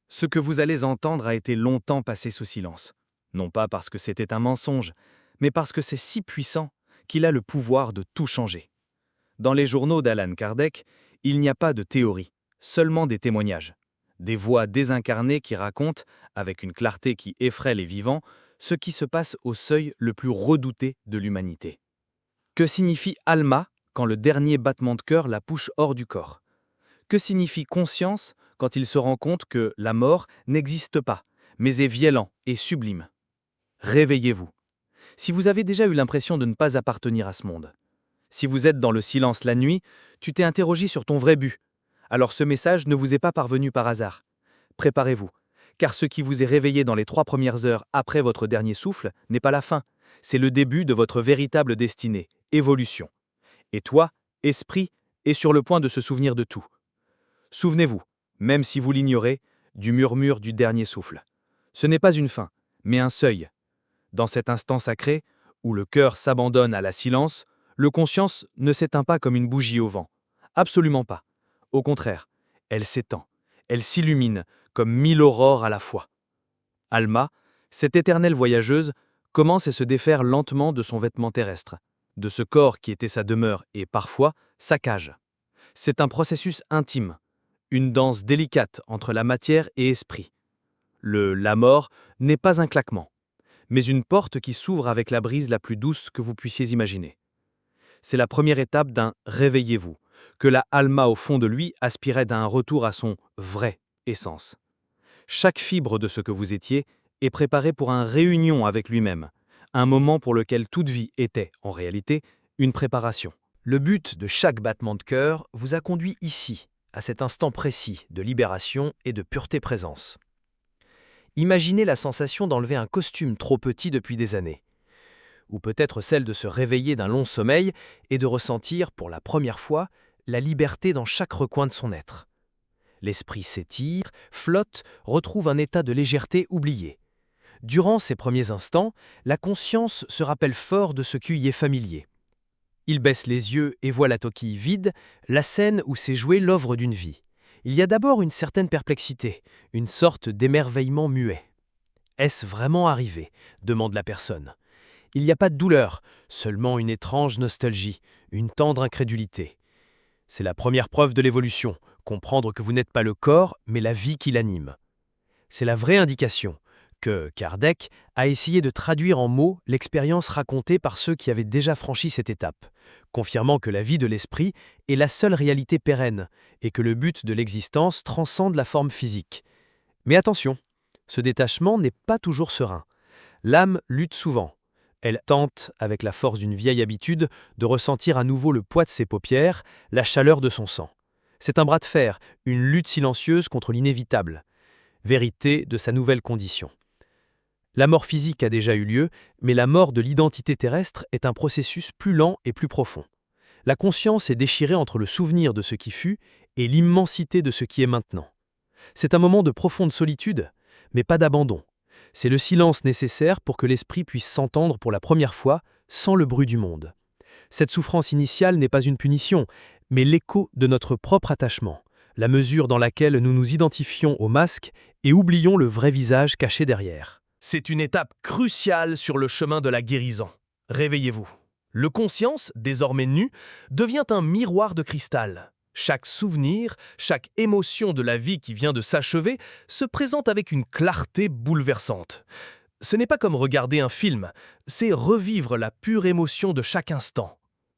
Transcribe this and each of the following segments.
Ce que vous allez entendre a été longtemps passé sous silence. Non pas parce que c'était un mensonge, mais parce que c'est si puissant qu'il a le pouvoir de tout changer. Dans les journaux d'Alan Kardec, il n'y a pas de théorie, seulement des témoignages. Des voix désincarnées qui racontent, avec une clarté qui effraie les vivants, ce qui se passe au seuil le plus redouté de l'humanité. Que signifie Alma quand le dernier battement de cœur la pousse hors du corps? Que signifie conscience quand il se rend compte que la mort n'existe pas, mais est violent et sublime? Réveillez-vous. Si vous avez déjà eu l'impression de ne pas appartenir à ce monde, si vous êtes dans le silence la nuit, tu t'es interrogé sur ton vrai but. Alors ce message ne vous est pas parvenu par hasard. Préparez-vous, car ce qui vous est réveillé dans les 3 premières heures après votre dernier souffle n'est pas la fin, c'est le début de votre véritable destinée, évolution. Et toi, esprit, est sur le point de se souvenir de tout. Souvenez-vous, même si vous l'ignorez, du murmure du dernier souffle. Ce n'est pas une fin, mais un seuil. Dans cet instant sacré, où le cœur s'abandonne à la silence, le conscience ne s'éteint pas comme une bougie au vent. Absolument pas. Au contraire, elle s'étend, elle s'illumine comme 1000 aurores à la fois. Alma, cette éternelle voyageuse, commence à se défaire lentement de son vêtement terrestre, de ce corps qui était sa demeure et parfois sa cage. C'est un processus intime, une danse délicate entre la matière et esprit. La mort n'est pas un claquement, mais une porte qui s'ouvre avec la brise la plus douce que vous puissiez imaginer. C'est la première étape d'un « réveillez-vous », que la Alma au fond de lui aspirait d'un retour à son vrai essence. Chaque fibre de ce que vous étiez est préparée pour une réunion avec lui-même, un moment pour lequel toute vie était, en réalité, une préparation. Le but de chaque battement de cœur vous a conduit ici, à cet instant précis de libération et de pureté présence. Imaginez la sensation d'enlever un costume trop petit depuis des années, ou peut-être celle de se réveiller d'un long sommeil et de ressentir, pour la première fois, la liberté dans chaque recoin de son être. L'esprit s'étire, flotte, retrouve un état de légèreté oublié. Durant ces premiers instants, la conscience se rappelle fort de ce qui y est familier. Il baisse les yeux et voit la coquille vide, la scène où s'est jouée l'œuvre d'une vie. Il y a d'abord une certaine perplexité, une sorte d'émerveillement muet. Est-ce vraiment arrivé ? Demande la personne. Il n'y a pas de douleur, seulement une étrange nostalgie, une tendre incrédulité. C'est la première preuve de l'évolution, comprendre que vous n'êtes pas le corps, mais la vie qui l'anime. C'est la vraie indication que Kardec a essayé de traduire en mots l'expérience racontée par ceux qui avaient déjà franchi cette étape, confirmant que la vie de l'esprit est la seule réalité pérenne et que le but de l'existence transcende la forme physique. Mais attention, ce détachement n'est pas toujours serein. L'âme lutte souvent. Elle tente, avec la force d'une vieille habitude, de ressentir à nouveau le poids de ses paupières, la chaleur de son sang. C'est un bras de fer, une lutte silencieuse contre l'inévitable. Vérité de sa nouvelle condition. La mort physique a déjà eu lieu, mais la mort de l'identité terrestre est un processus plus lent et plus profond. La conscience est déchirée entre le souvenir de ce qui fut et l'immensité de ce qui est maintenant. C'est un moment de profonde solitude, mais pas d'abandon. C'est le silence nécessaire pour que l'esprit puisse s'entendre pour la première fois sans le bruit du monde. Cette souffrance initiale n'est pas une punition, mais l'écho de notre propre attachement, la mesure dans laquelle nous nous identifions au masque et oublions le vrai visage caché derrière. C'est une étape cruciale sur le chemin de la guérison. Réveillez-vous. Le conscience, désormais nu, devient un miroir de cristal. Chaque souvenir, chaque émotion de la vie qui vient de s'achever se présente avec une clarté bouleversante. Ce n'est pas comme regarder un film, c'est revivre la pure émotion de chaque instant.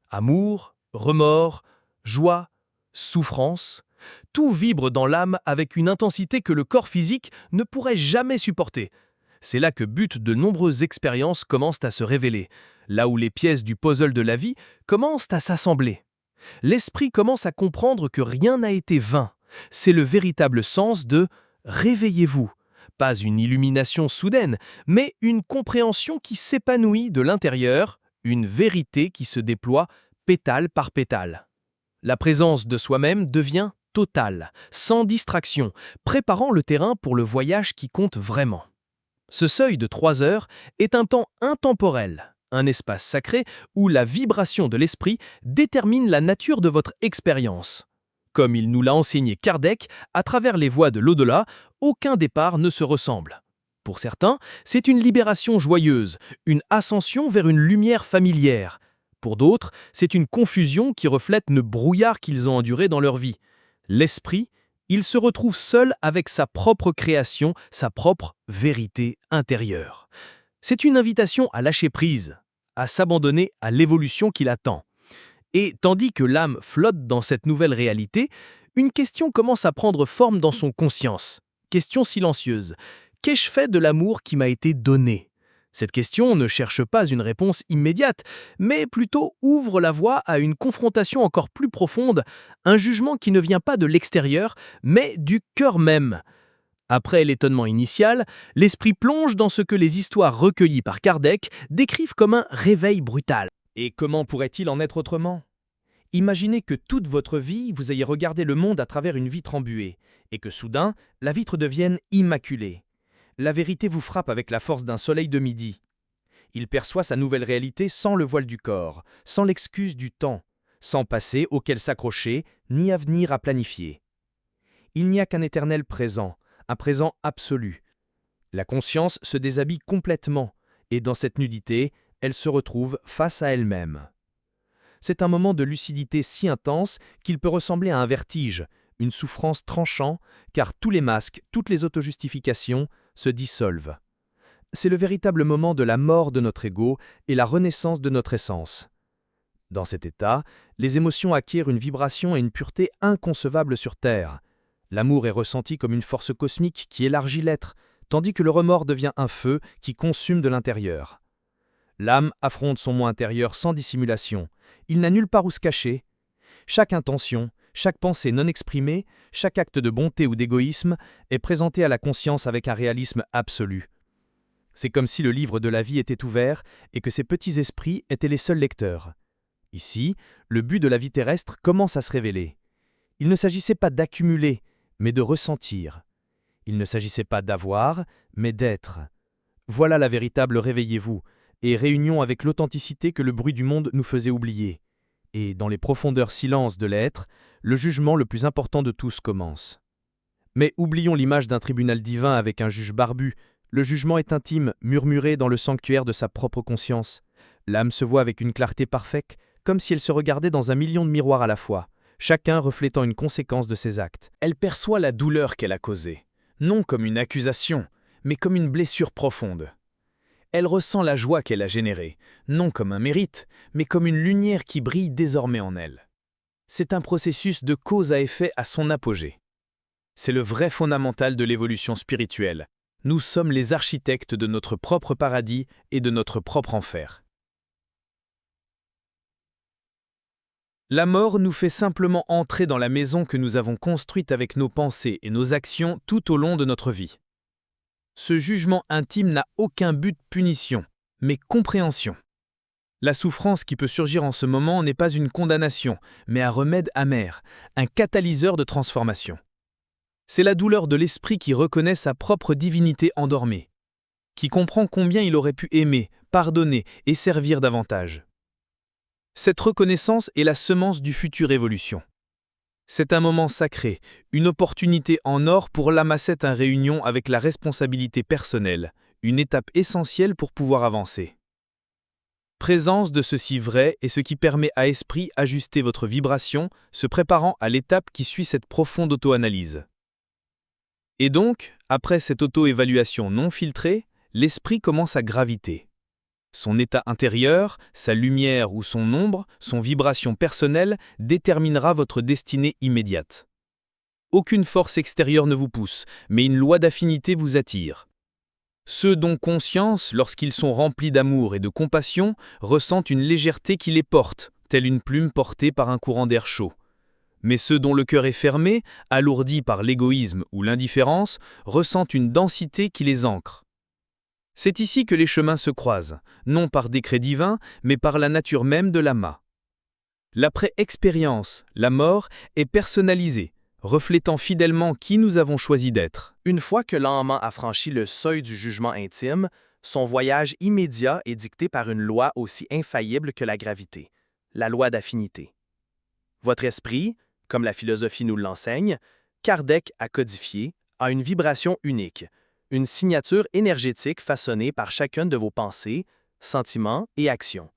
Amour, remords, joie, souffrance, tout vibre dans l'âme avec une intensité que le corps physique ne pourrait jamais supporter. C'est là que butent de nombreuses expériences commencent à se révéler, là où les pièces du puzzle de la vie commencent à s'assembler. L'esprit commence à comprendre que rien n'a été vain. C'est le véritable sens de « réveillez-vous ». Pas une illumination soudaine, mais une compréhension qui s'épanouit de l'intérieur, une vérité qui se déploie pétale par pétale. La présence de soi-même devient totale, sans distraction, préparant le terrain pour le voyage qui compte vraiment. Ce seuil de 3 heures est un temps intemporel, un espace sacré où la vibration de l'esprit détermine la nature de votre expérience. Comme il nous l'a enseigné Kardec, à travers les voies de l'au-delà, aucun départ ne se ressemble. Pour certains, c'est une libération joyeuse, une ascension vers une lumière familière. Pour d'autres, c'est une confusion qui reflète le brouillard qu'ils ont enduré dans leur vie. L'esprit, il se retrouve seul avec sa propre création, sa propre vérité intérieure. C'est une invitation à lâcher prise, à s'abandonner à l'évolution qui l'attend. Et tandis que l'âme flotte dans cette nouvelle réalité, une question commence à prendre forme dans son conscience. Question silencieuse. Qu'ai-je fait de l'amour qui m'a été donné ? Cette question ne cherche pas une réponse immédiate, mais plutôt ouvre la voie à une confrontation encore plus profonde, un jugement qui ne vient pas de l'extérieur, mais du cœur même. Après l'étonnement initial, l'esprit plonge dans ce que les histoires recueillies par Kardec décrivent comme un réveil brutal. Et comment pourrait-il en être autrement ? Imaginez que toute votre vie, vous ayez regardé le monde à travers une vitre embuée, et que soudain, la vitre devienne immaculée. La vérité vous frappe avec la force d'un soleil de midi. Il perçoit sa nouvelle réalité sans le voile du corps, sans l'excuse du temps, sans passé auquel s'accrocher, ni avenir à planifier. Il n'y a qu'un éternel présent, un présent absolu. La conscience se déshabille complètement, et dans cette nudité, elle se retrouve face à elle-même. C'est un moment de lucidité si intense qu'il peut ressembler à un vertige, une souffrance tranchant, car tous les masques, toutes les autojustifications se dissolvent. C'est le véritable moment de la mort de notre ego et la renaissance de notre essence. Dans cet état, les émotions acquièrent une vibration et une pureté inconcevables sur Terre. L'amour est ressenti comme une force cosmique qui élargit l'être, tandis que le remords devient un feu qui consume de l'intérieur. L'âme affronte son moi intérieur sans dissimulation. Il n'a nulle part où se cacher. Chaque intention, chaque pensée non exprimée, chaque acte de bonté ou d'égoïsme est présenté à la conscience avec un réalisme absolu. C'est comme si le livre de la vie était ouvert et que ces petits esprits étaient les seuls lecteurs. Ici, le but de la vie terrestre commence à se révéler. Il ne s'agissait pas d'accumuler, mais de ressentir. Il ne s'agissait pas d'avoir, mais d'être. Voilà la véritable réveillez-vous, et réunion avec l'authenticité que le bruit du monde nous faisait oublier. Et dans les profondeurs silences de l'être, le jugement le plus important de tous commence. Mais oublions l'image d'un tribunal divin avec un juge barbu. Le jugement est intime, murmuré dans le sanctuaire de sa propre conscience. L'âme se voit avec une clarté parfaite, comme si elle se regardait dans un million de miroirs à la fois, chacun reflétant une conséquence de ses actes. Elle perçoit la douleur qu'elle a causée, non comme une accusation, mais comme une blessure profonde. Elle ressent la joie qu'elle a générée, non comme un mérite, mais comme une lumière qui brille désormais en elle. C'est un processus de cause à effet à son apogée. C'est le vrai fondamental de l'évolution spirituelle. Nous sommes les architectes de notre propre paradis et de notre propre enfer. La mort nous fait simplement entrer dans la maison que nous avons construite avec nos pensées et nos actions tout au long de notre vie. Ce jugement intime n'a aucun but de punition, mais compréhension. La souffrance qui peut surgir en ce moment n'est pas une condamnation, mais un remède amer, un catalyseur de transformation. C'est la douleur de l'esprit qui reconnaît sa propre divinité endormie, qui comprend combien il aurait pu aimer, pardonner et servir davantage. Cette reconnaissance est la semence du futur évolution. C'est un moment sacré, une opportunité en or pour l'amasser en réunion avec la responsabilité personnelle, une étape essentielle pour pouvoir avancer. Présence de ceci vrai est ce qui permet à esprit ajuster votre vibration, se préparant à l'étape qui suit cette profonde auto-analyse. Et donc, après cette auto-évaluation non filtrée, l'esprit commence à graviter. Son état intérieur, sa lumière ou son ombre, son vibration personnelle déterminera votre destinée immédiate. Aucune force extérieure ne vous pousse, mais une loi d'affinité vous attire. Ceux dont conscience, lorsqu'ils sont remplis d'amour et de compassion, ressentent une légèreté qui les porte, telle une plume portée par un courant d'air chaud. Mais ceux dont le cœur est fermé, alourdi par l'égoïsme ou l'indifférence, ressentent une densité qui les ancre. C'est ici que les chemins se croisent, non par décret divin, mais par la nature même de l'amas. L'après-expérience, la mort, est personnalisée, reflétant fidèlement qui nous avons choisi d'être. Une fois que l'âme a franchi le seuil du jugement intime, son voyage immédiat est dicté par une loi aussi infaillible que la gravité, la loi d'affinité. Votre esprit, Comme la philosophie nous l'enseigne, Kardec a codifié a une vibration unique, une signature énergétique façonnée par chacune de vos pensées, sentiments et actions.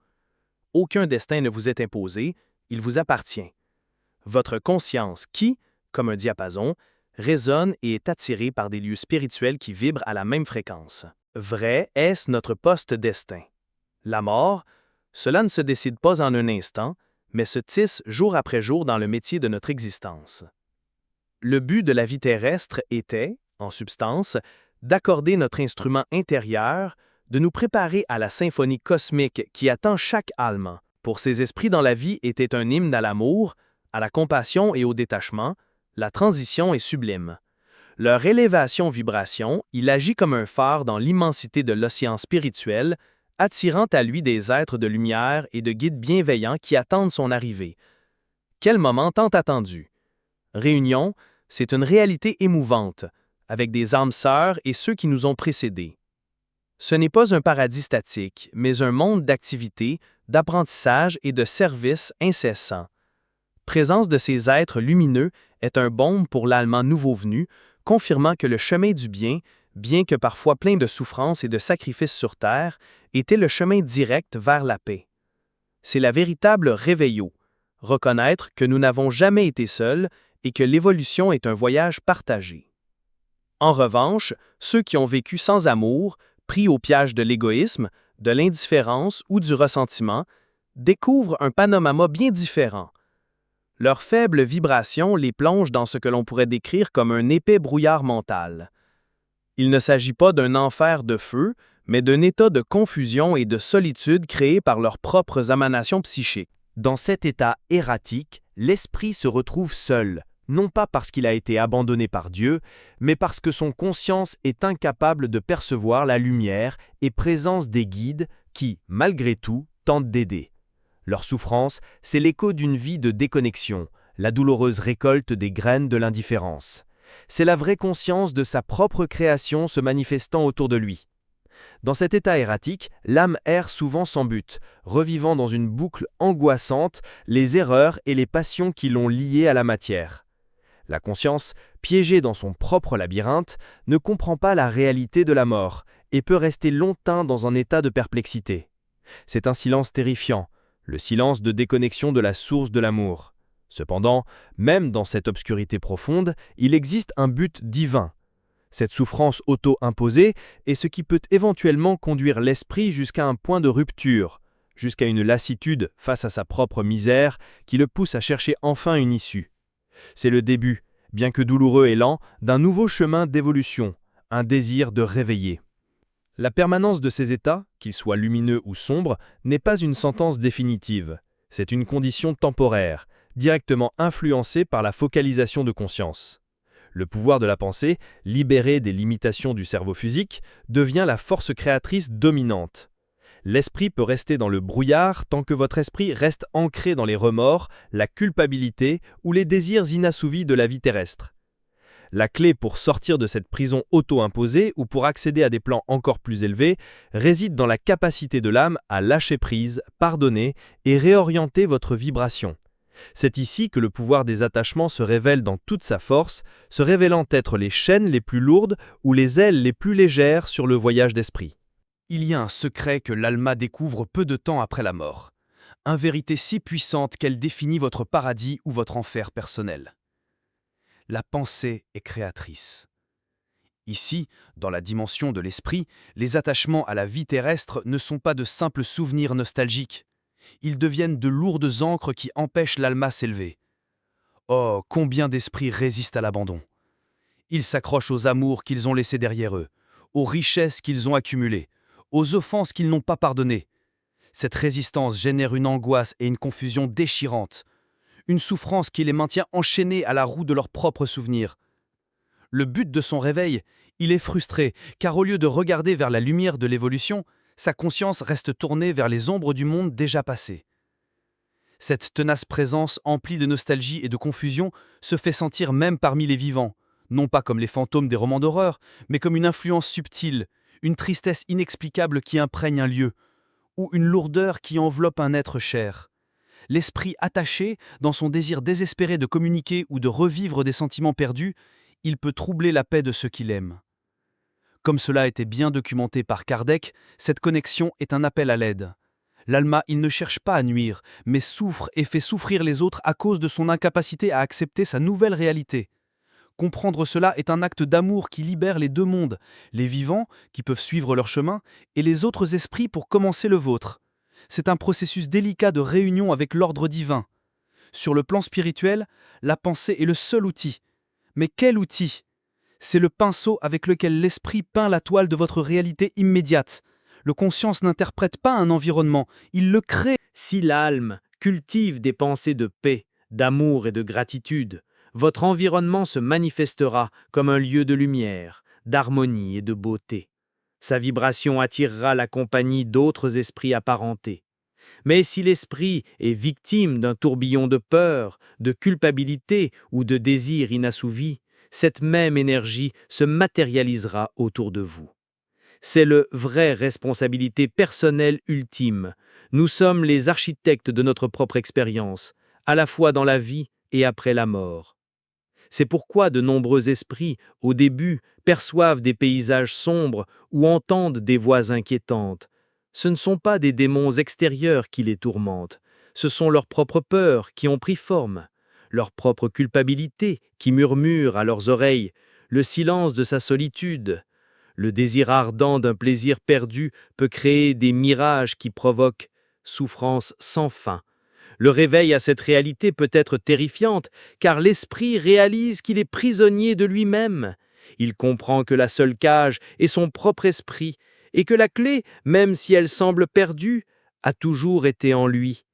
Aucun destin ne vous est imposé, il vous appartient. Votre conscience qui, comme un diapason, résonne et est attirée par des lieux spirituels qui vibrent à la même fréquence. Vrai est-ce notre post-destin? La mort, cela ne se décide pas en un instant, mais se tisse jour après jour dans le métier de notre existence. Le but de la vie terrestre était, en substance, d'accorder notre instrument intérieur, de nous préparer à la symphonie cosmique qui attend chaque âme. Pour ces esprits dans la vie était un hymne à l'amour, à la compassion et au détachement, la transition est sublime. Leur élévation-vibration, il agit comme un phare dans l'immensité de l'océan spirituel, attirant à lui des êtres de lumière et de guides bienveillants qui attendent son arrivée. Quel moment tant attendu! Réunion, c'est une réalité émouvante, avec des âmes sœurs et ceux qui nous ont précédés. Ce n'est pas un paradis statique, mais un monde d'activité, d'apprentissage et de service incessant. Présence de ces êtres lumineux est un baume pour l'âme nouveau venu, confirmant que le chemin du bien, bien que parfois plein de souffrances et de sacrifices sur terre, était le chemin direct vers la paix. C'est la véritable réveillot, reconnaître que nous n'avons jamais été seuls et que l'évolution est un voyage partagé. En revanche, ceux qui ont vécu sans amour, pris au piège de l'égoïsme, de l'indifférence ou du ressentiment, découvrent un panorama bien différent. Leur faible vibration les plonge dans ce que l'on pourrait décrire comme un épais brouillard mental. Il ne s'agit pas d'un enfer de feu, mais d'un état de confusion et de solitude créé par leurs propres émanations psychiques. Dans cet état erratique, l'esprit se retrouve seul, non pas parce qu'il a été abandonné par Dieu, mais parce que son conscience est incapable de percevoir la lumière et présence des guides qui, malgré tout, tentent d'aider. Leur souffrance, c'est l'écho d'une vie de déconnexion, la douloureuse récolte des graines de l'indifférence. C'est la vraie conscience de sa propre création se manifestant autour de lui. Dans cet état erratique, l'âme erre souvent sans but, revivant dans une boucle angoissante les erreurs et les passions qui l'ont liée à la matière. La conscience, piégée dans son propre labyrinthe, ne comprend pas la réalité de la mort et peut rester longtemps dans un état de perplexité. C'est un silence terrifiant, le silence de déconnexion de la source de l'amour. Cependant, même dans cette obscurité profonde, il existe un but divin. Cette souffrance auto-imposée est ce qui peut éventuellement conduire l'esprit jusqu'à un point de rupture, jusqu'à une lassitude face à sa propre misère qui le pousse à chercher enfin une issue. C'est le début, bien que douloureux et lent, d'un nouveau chemin d'évolution, un désir de réveiller. La permanence de ces états, qu'ils soient lumineux ou sombres, n'est pas une sentence définitive. C'est une condition temporaire, directement influencée par la focalisation de conscience. Le pouvoir de la pensée, libéré des limitations du cerveau physique, devient la force créatrice dominante. L'esprit peut rester dans le brouillard tant que votre esprit reste ancré dans les remords, la culpabilité ou les désirs inassouvis de la vie terrestre. La clé pour sortir de cette prison auto-imposée ou pour accéder à des plans encore plus élevés réside dans la capacité de l'âme à lâcher prise, pardonner et réorienter votre vibration. C'est ici que le pouvoir des attachements se révèle dans toute sa force, se révélant être les chaînes les plus lourdes ou les ailes les plus légères sur le voyage d'esprit. Il y a un secret que l'Alma découvre peu de temps après la mort, une vérité si puissante qu'elle définit votre paradis ou votre enfer personnel. La pensée est créatrice. Ici, dans la dimension de l'esprit, les attachements à la vie terrestre ne sont pas de simples souvenirs nostalgiques. Ils deviennent de lourdes ancres qui empêchent l'Alma s'élever. Oh, combien d'esprits résistent à l'abandon! Ils s'accrochent aux amours qu'ils ont laissés derrière eux, aux richesses qu'ils ont accumulées, aux offenses qu'ils n'ont pas pardonnées. Cette résistance génère une angoisse et une confusion déchirantes, une souffrance qui les maintient enchaînés à la roue de leurs propres souvenirs. Le but de son réveil, il est frustré, car au lieu de regarder vers la lumière de l'évolution, sa conscience reste tournée vers les ombres du monde déjà passé. Cette tenace présence emplie de nostalgie et de confusion se fait sentir même parmi les vivants, non pas comme les fantômes des romans d'horreur, mais comme une influence subtile, une tristesse inexplicable qui imprègne un lieu, ou une lourdeur qui enveloppe un être cher. L'esprit attaché, dans son désir désespéré de communiquer ou de revivre des sentiments perdus, il peut troubler la paix de ceux qu'il aime. Comme cela a été bien documenté par Kardec, cette connexion est un appel à l'aide. L'Alma, il ne cherche pas à nuire, mais souffre et fait souffrir les autres à cause de son incapacité à accepter sa nouvelle réalité. Comprendre cela est un acte d'amour qui libère les deux mondes, les vivants, qui peuvent suivre leur chemin, et les autres esprits pour commencer le vôtre. C'est un processus délicat de réunion avec l'ordre divin. Sur le plan spirituel, la pensée est le seul outil. Mais quel outil ? C'est le pinceau avec lequel l'esprit peint la toile de votre réalité immédiate. Le conscience n'interprète pas un environnement, il le crée. Si l'âme cultive des pensées de paix, d'amour et de gratitude, votre environnement se manifestera comme un lieu de lumière, d'harmonie et de beauté. Sa vibration attirera la compagnie d'autres esprits apparentés. Mais si l'esprit est victime d'un tourbillon de peur, de culpabilité ou de désir inassouvi, cette même énergie se matérialisera autour de vous. C'est la vraie responsabilité personnelle ultime. Nous sommes les architectes de notre propre expérience, à la fois dans la vie et après la mort. C'est pourquoi de nombreux esprits, au début, perçoivent des paysages sombres ou entendent des voix inquiétantes. Ce ne sont pas des démons extérieurs qui les tourmentent, ce sont leurs propres peurs qui ont pris forme, leur propre culpabilité qui murmure à leurs oreilles, le silence de sa solitude. Le désir ardent d'un plaisir perdu peut créer des mirages qui provoquent souffrance sans fin. Le réveil à cette réalité peut être terrifiante, car l'esprit réalise qu'il est prisonnier de lui-même. Il comprend que la seule cage est son propre esprit, et que la clé, même si elle semble perdue, a toujours été en lui.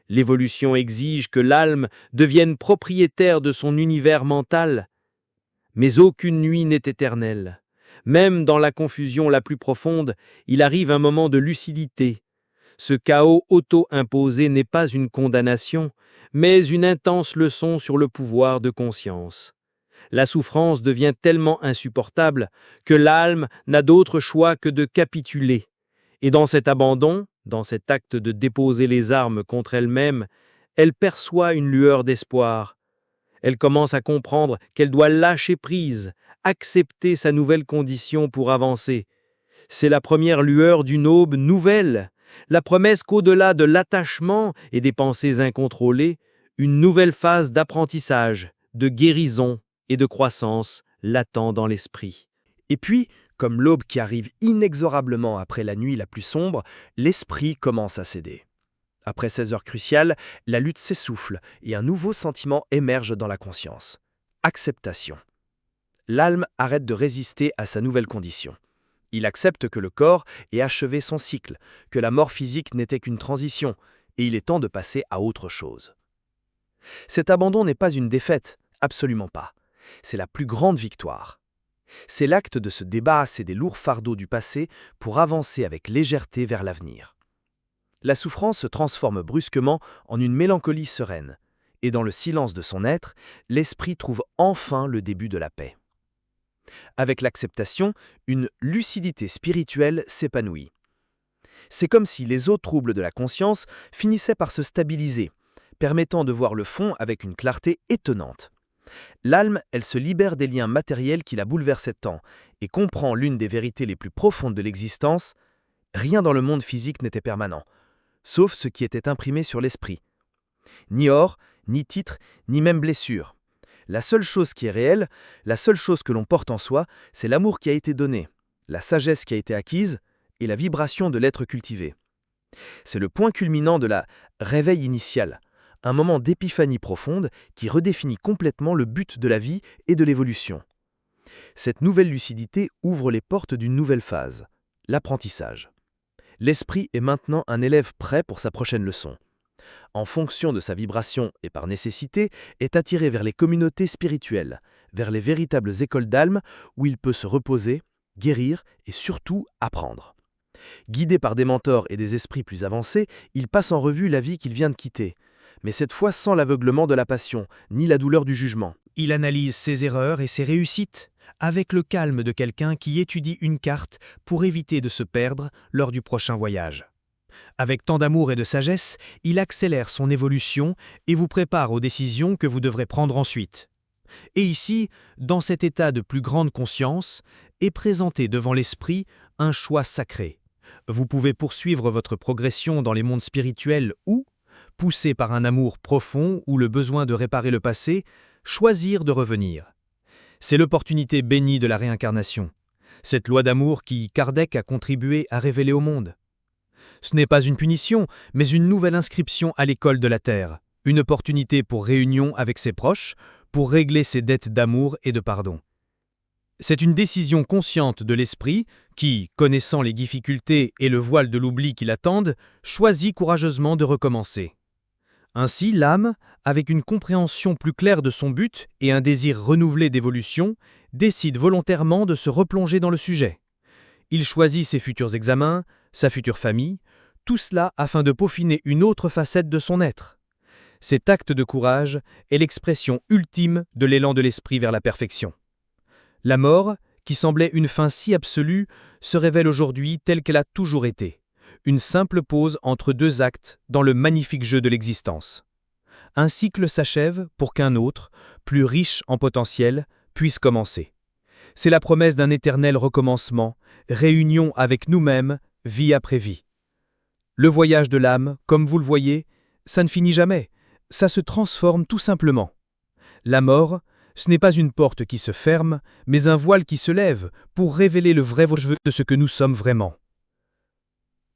L'évolution exige que l'âme devienne propriétaire de son univers mental. Mais aucune nuit n'est éternelle. Même dans la confusion la plus profonde, il arrive un moment de lucidité. Ce chaos auto-imposé n'est pas une condamnation, mais une intense leçon sur le pouvoir de conscience. La souffrance devient tellement insupportable que l'âme n'a d'autre choix que de capituler. Et dans cet abandon, dans cet acte de déposer les armes contre elle-même, elle perçoit une lueur d'espoir. Elle commence à comprendre qu'elle doit lâcher prise, accepter sa nouvelle condition pour avancer. C'est la première lueur d'une aube nouvelle, la promesse qu'au-delà de l'attachement et des pensées incontrôlées, une nouvelle phase d'apprentissage, de guérison et de croissance l'attend dans l'esprit. Et puis, comme l'aube qui arrive inexorablement après la nuit la plus sombre, l'esprit commence à céder. Après ces heures cruciales, la lutte s'essouffle et un nouveau sentiment émerge dans la conscience. Acceptation. L'âme arrête de résister à sa nouvelle condition. Il accepte que le corps ait achevé son cycle, que la mort physique n'était qu'une transition, et il est temps de passer à autre chose. Cet abandon n'est pas une défaite, absolument pas. C'est la plus grande victoire. C'est l'acte de se débarrasser des lourds fardeaux du passé pour avancer avec légèreté vers l'avenir. La souffrance se transforme brusquement en une mélancolie sereine, et dans le silence de son être, l'esprit trouve enfin le début de la paix. Avec l'acceptation, une lucidité spirituelle s'épanouit. C'est comme si les eaux troubles de la conscience finissaient par se stabiliser, permettant de voir le fond avec une clarté étonnante. L'âme, elle se libère des liens matériels qui la bouleversaient tant et comprend l'une des vérités les plus profondes de l'existence. Rien dans le monde physique n'était permanent, sauf ce qui était imprimé sur l'esprit. Ni or, ni titre, ni même blessure. La seule chose qui est réelle, la seule chose que l'on porte en soi, c'est l'amour qui a été donné, la sagesse qui a été acquise et la vibration de l'être cultivé. C'est le point culminant de la réveil initial, un moment d'épiphanie profonde qui redéfinit complètement le but de la vie et de l'évolution. Cette nouvelle lucidité ouvre les portes d'une nouvelle phase, l'apprentissage. L'esprit est maintenant un élève prêt pour sa prochaine leçon. En fonction de sa vibration et par nécessité, est attiré vers les communautés spirituelles, vers les véritables écoles d'âme où il peut se reposer, guérir et surtout apprendre. Guidé par des mentors et des esprits plus avancés, il passe en revue la vie qu'il vient de quitter, mais cette fois sans l'aveuglement de la passion, ni la douleur du jugement. Il analyse ses erreurs et ses réussites, avec le calme de quelqu'un qui étudie une carte pour éviter de se perdre lors du prochain voyage. Avec tant d'amour et de sagesse, il accélère son évolution et vous prépare aux décisions que vous devrez prendre ensuite. Et ici, dans cet état de plus grande conscience, est présenté devant l'esprit un choix sacré. Vous pouvez poursuivre votre progression dans les mondes spirituels ou, poussé par un amour profond ou le besoin de réparer le passé, choisir de revenir. C'est l'opportunité bénie de la réincarnation, cette loi d'amour qui Kardec a contribué à révéler au monde. Ce n'est pas une punition, mais une nouvelle inscription à l'école de la Terre, une opportunité pour réunion avec ses proches, pour régler ses dettes d'amour et de pardon. C'est une décision consciente de l'esprit qui, connaissant les difficultés et le voile de l'oubli qui l'attendent, choisit courageusement de recommencer. Ainsi, l'âme, avec une compréhension plus claire de son but et un désir renouvelé d'évolution, décide volontairement de se replonger dans le sujet. Il choisit ses futurs examens, sa future famille, tout cela afin de peaufiner une autre facette de son être. Cet acte de courage est l'expression ultime de l'élan de l'esprit vers la perfection. La mort, qui semblait une fin si absolue, se révèle aujourd'hui telle qu'elle a toujours été, une simple pause entre deux actes dans le magnifique jeu de l'existence. Un cycle s'achève pour qu'un autre, plus riche en potentiel, puisse commencer. C'est la promesse d'un éternel recommencement, réunion avec nous-mêmes, vie après vie. Le voyage de l'âme, comme vous le voyez, ça ne finit jamais, ça se transforme tout simplement. La mort, ce n'est pas une porte qui se ferme, mais un voile qui se lève pour révéler le vrai de ce que nous sommes vraiment.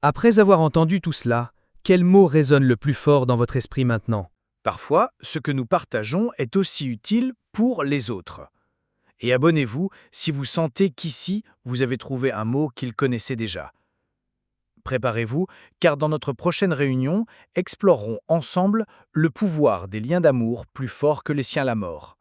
Après avoir entendu tout cela, quel mot résonne le plus fort dans votre esprit maintenant ? Parfois, ce que nous partageons est aussi utile pour les autres. Et abonnez-vous si vous sentez qu'ici, vous avez trouvé un mot qu'ils connaissaient déjà. Préparez-vous, car dans notre prochaine réunion, explorerons ensemble le pouvoir des liens d'amour plus forts que les siens la mort.